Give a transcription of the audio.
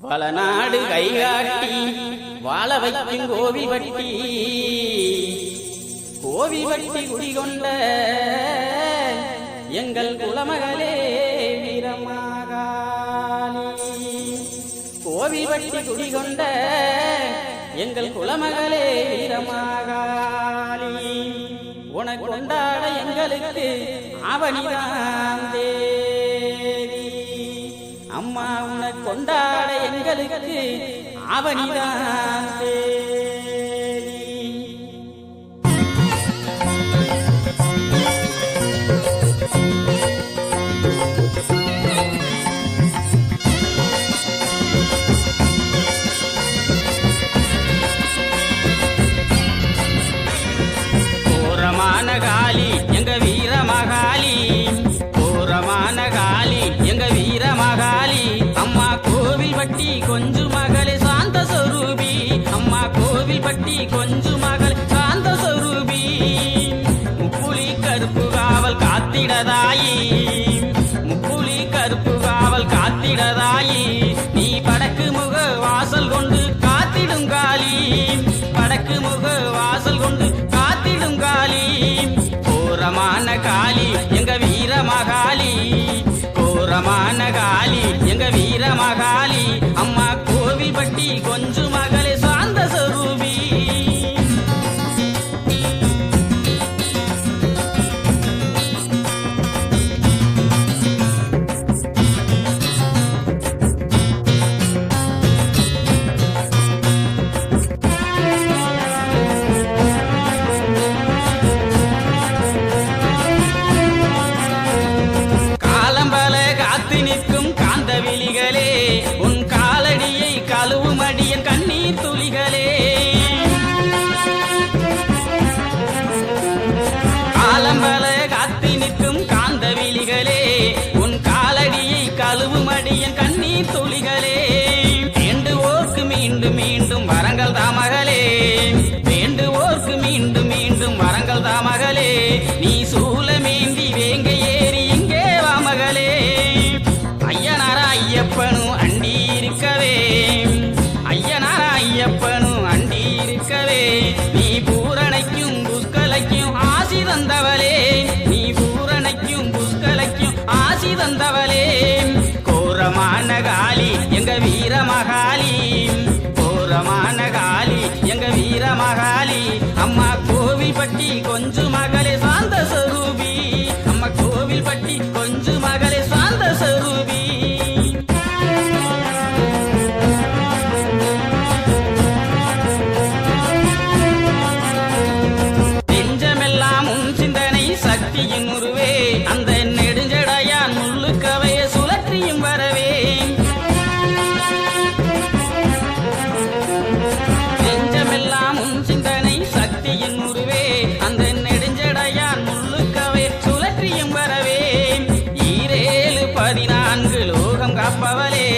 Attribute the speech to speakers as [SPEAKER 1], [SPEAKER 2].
[SPEAKER 1] வளநாடு கைகாட்டி வாழ வைக்கும் கோவில் வட்டி குடிகொண்ட எங்கள் குலமகளே வீரமாகாளி. கோவில் வட்டி குடிகொண்ட எங்கள் குலமகளே வீரமாகாளி. உனக்கு கொண்டாட எங்களுக்கு அவனிதான் தேவி. அம்மா உனக்கு கொண்டாட எங்களுக்கு அவனிதான் தேவி. கோரமான காளி எங்க வீரமகாளி, கோரமான காளி எங்க வீரமகாளி. அம்மா கோவில் பட்டி கொஞ்சு மகளே சாந்த சொரூபி, அம்மா கோவில் பட்டி கொஞ்சு மகள் சாந்த சொரூபி. முப்புலி கருப்பு காவல் காத்திடதாயி, முப்புலி கருப்பு காவல் காத்திடதாயி. நீ படக்கு முக வாசல் கொண்டு காத்திடும் காளி, படக்கு முக வாசல் கொண்டு காத்திடும் காளி. கோரமான காளி எங்க வீரமகாளி, கோரமான காளி எங்க வீரமகாளி. அம்மா கோவில் பட்டி கொஞ்சு மகளே சாந்த சொரூபி. நிற்கும் காந்த விழிகளே, உன் காலடியை கழுவும் அடியன் கண்ணீர் துளிகளே. காலம்பல காத்து நிற்கும் காந்த விழிகளே, உன் காலடியை கழுவும் அடியன் கண்ணீர் துளிகளே. வேண்டுவோர்க்கு மீண்டும் மீண்டும் வரங்கள் தாமகளே, வேண்டுவோர்க்கு மீண்டும் மீண்டும் வரங்கள் தாமகளே. நீ சூலமேந்தி வேங்க ஏறி இங்கே வாமகளே. ஐயப்பனும் அண்டி இருக்கவே, ஐயனார ஐயப்பனும் அண்டி இருக்கவே. நீ பூரணைக்கும் புஷ்கலைக்கும் ஆசி தந்தவளே, நீ பூரணைக்கும் புஷ்கலைக்கும் ஆசி தந்தவளே. கோரமான காளி எங்க வீரமகாளி, கோரமான காளி எங்க வீரமகாளி. அம்மா கோவில் பட்டி கொஞ்சு மகளே சாந்த சொரூபி, அம்மா கோவில் பட்டி கொஞ்சு மகளே சாந்த சொரூபி. சக்தியின் உருவே அந்த நெடுஞ்சடையான் முள்ளுக்கவைய சுழற்றியும் வரவே. நெஞ்சமெல்லாம் உன் சிந்தனை சக்தியின் உருவே அந்த நெடுஞ்சடையான் முள்ளுக்கவை சுழற்றியும் வரவே. 14 லோகம் காப்பவளே,